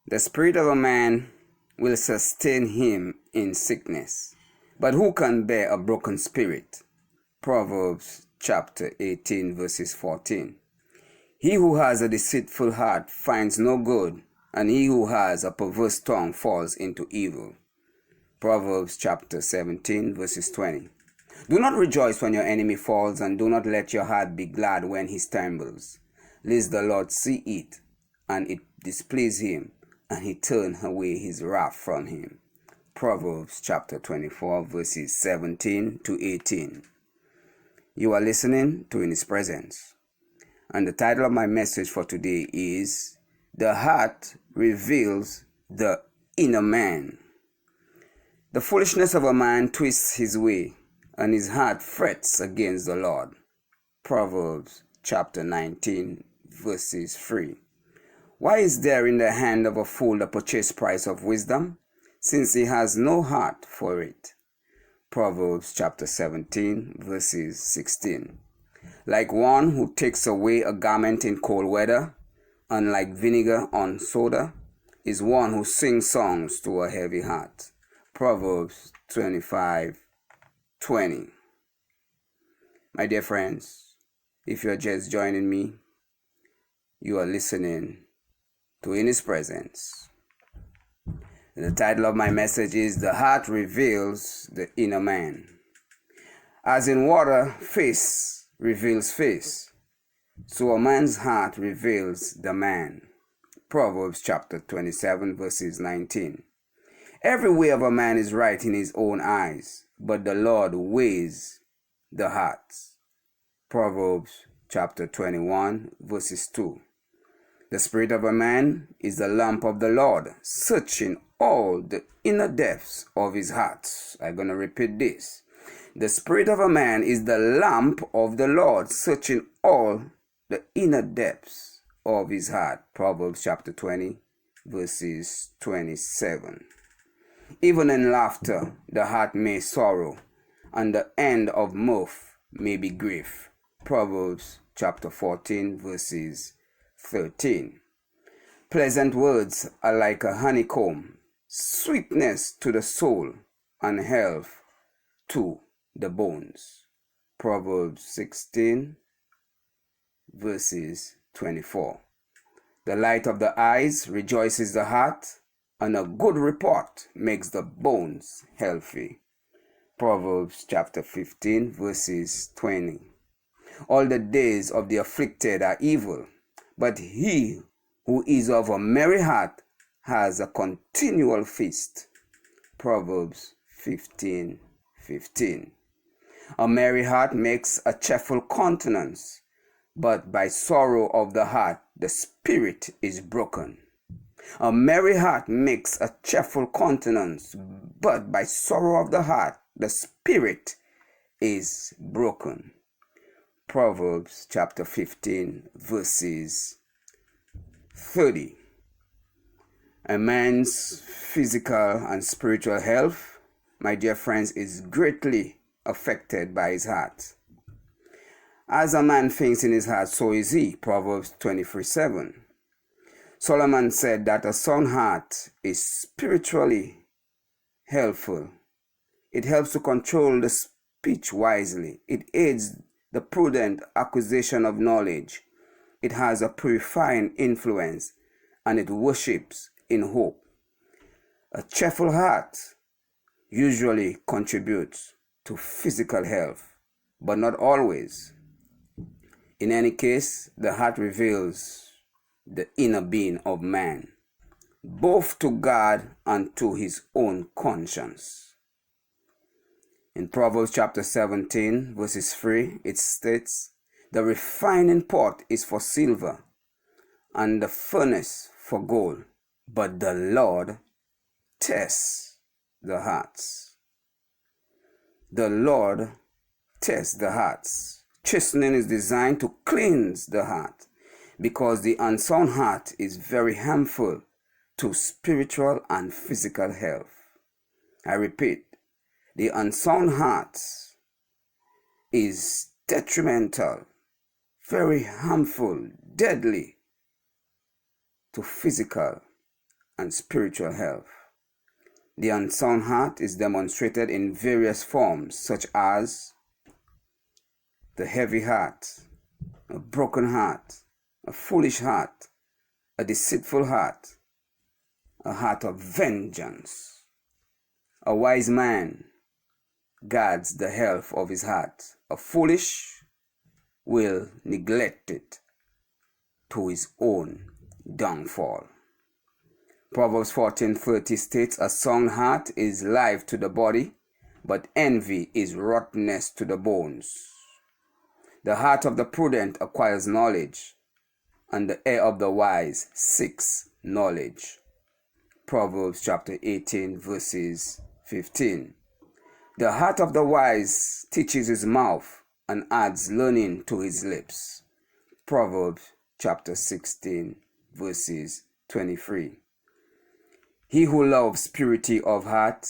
The spirit of a man will sustain him in sickness, but who can bear a broken spirit? Proverbs chapter 18 verses 14. He who has a deceitful heart finds no good, and he who has a perverse tongue falls into evil. Proverbs chapter 17 verses 20. Do not rejoice when your enemy falls, and do not let your heart be glad when he stumbles, lest the Lord see it, and it displease him, and he turn away his wrath from him. Proverbs chapter 24 verses 17 to 18. You are listening to In His Presence, and the title of my message for today is The Heart Reveals the Inner Man. The foolishness of a man twists his way, and his heart frets against the Lord. Proverbs chapter 19 verses 3. Why is there in the hand of a fool the purchase price of wisdom, since he has no heart for it? Proverbs chapter 17 verses 16. Like one who takes away a garment in cold weather, and like vinegar on soda, is one who sings songs to a heavy heart. Proverbs 25:20. My dear friends, if you're just joining me, you are listening to In His Presence. The title of my message is The Heart Reveals the Inner Man. As in water, face reveals face, so a man's heart reveals the man. Proverbs chapter 27 verses 19. Every way of a man is right in his own eyes, but the Lord weighs the hearts. Proverbs chapter 21 verses 2. The spirit of a man is the lamp of the Lord, searching all the inner depths of his heart. I'm going to repeat this. The spirit of a man is the lamp of the Lord, searching all the inner depths of his heart. Proverbs chapter 20 verses 27. Even in laughter, the heart may sorrow, and the end of mirth may be grief. Proverbs chapter 14 verses 13. Pleasant words are like a honeycomb, sweetness to the soul and health to the bones. Proverbs 16 verses 24. The light of the eyes rejoices the heart, and a good report makes the bones healthy. Proverbs chapter 15 verses 20. All the days of the afflicted are evil, but he who is of a merry heart has a continual feast. Proverbs 15:15. A merry heart makes a cheerful countenance, but by sorrow of the heart the spirit is broken. A merry heart makes a cheerful countenance, but by sorrow of the heart the spirit is broken. Proverbs chapter 15 verses 30. A man's physical and spiritual health, my dear friends, is greatly affected by his heart. As a man thinks in his heart, so is he. Proverbs 23:7. Solomon said that a sound heart is spiritually helpful. It helps to control the speech wisely. It aids the prudent acquisition of knowledge. It has a purifying influence, and it worships in hope. A cheerful heart usually contributes to physical health, but not always. In any case, the heart reveals the inner being of man, both to God and to his own conscience. In Proverbs chapter 17 verses 3, it states, the refining pot is for silver, and the furnace for gold, but the Lord tests the hearts. The Lord tests the hearts. Chastening is designed to cleanse the heart, because the unsound heart is very harmful to spiritual and physical health. I repeat, the unsound heart is detrimental, very harmful, deadly to physical and spiritual health. The unsound heart is demonstrated in various forms, such as the heavy heart, a broken heart, a foolish heart, a deceitful heart, a heart of vengeance. A wise man guards the health of his heart. A foolish will neglect it to his own downfall. Proverbs 14:30 states, a sound heart is life to the body, but envy is rottenness to the bones. The heart of the prudent acquires knowledge, and the ear of the wise seeks knowledge. Proverbs chapter 18 verses 15. The heart of the wise teaches his mouth and adds learning to his lips. Proverbs chapter 16 verses 23. He who loves purity of heart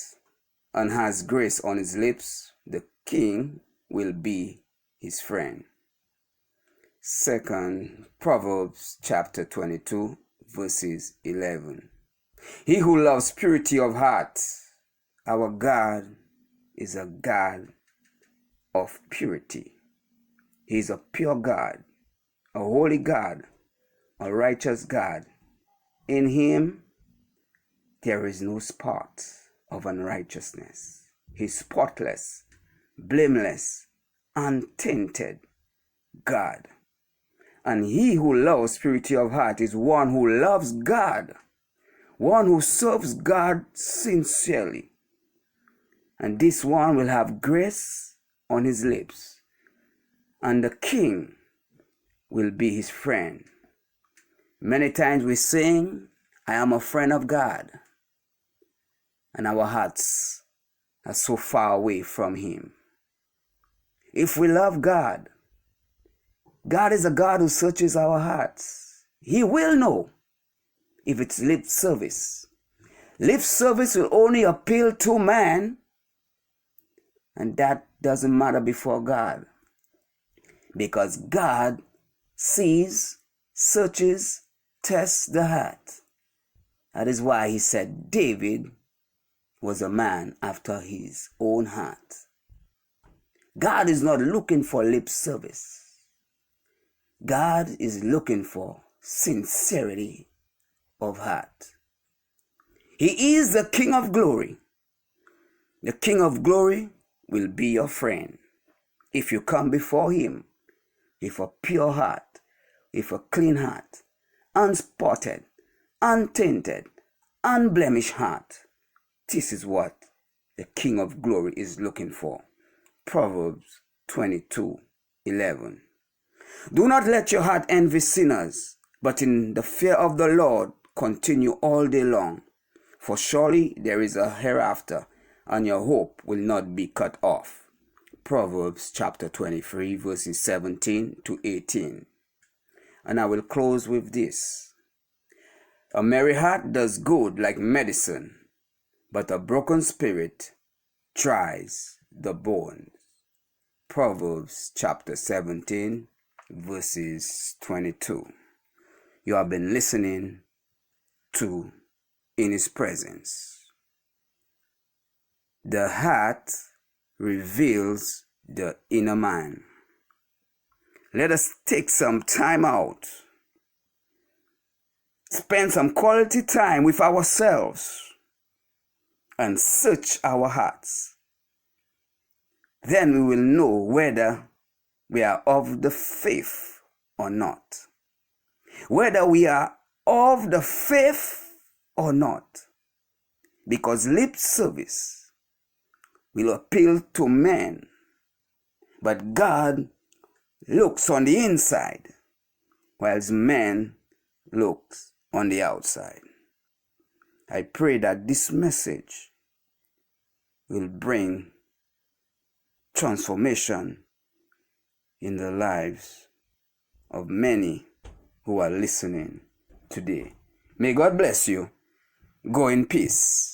and has grace on his lips, the king will be his friend. Second, Proverbs chapter 22 verses 11. He who loves purity of heart, our God is a God of purity. He is a pure God, a holy God, a righteous God. In him there is no spot of unrighteousness. He is spotless, blameless, untainted God. And he who loves purity of heart is one who loves God, one who serves God sincerely. And this one will have grace on his lips, and the king will be his friend. Many times we sing, I am a friend of God, and our hearts are so far away from him. If we love God, God is a God who searches our hearts. He will know if it's lip service. Lip service will only appeal to man, and that doesn't matter before God. Because God sees, searches, tests the heart. That is why he said David was a man after his own heart. God is not looking for lip service. God is looking for sincerity of heart. He is the King of glory. The King of glory will be your friend if you come before him with a pure heart, with a clean heart, unspotted, untainted, unblemished heart. This is what the King of glory is looking for. Proverbs 22:11. Do not let your heart envy sinners, but in the fear of the Lord continue all day long. For surely there is a hereafter, and your hope will not be cut off. Proverbs chapter 23 verses 17 to 18. And I will close with this. A merry heart does good like medicine, but a broken spirit dries the bones. Proverbs chapter 17 verses 22. You have been listening to In His Presence. The heart reveals the inner man. Let us take some time out. Spend some quality time with ourselves and search our hearts. Then we will know whether we are of the faith or not. Whether we are of the faith or not. Because lip service will appeal to men, but God looks on the inside, whilst man looks on the outside. I pray that this message will bring transformation in the lives of many who are listening today. May God bless you. Go in peace.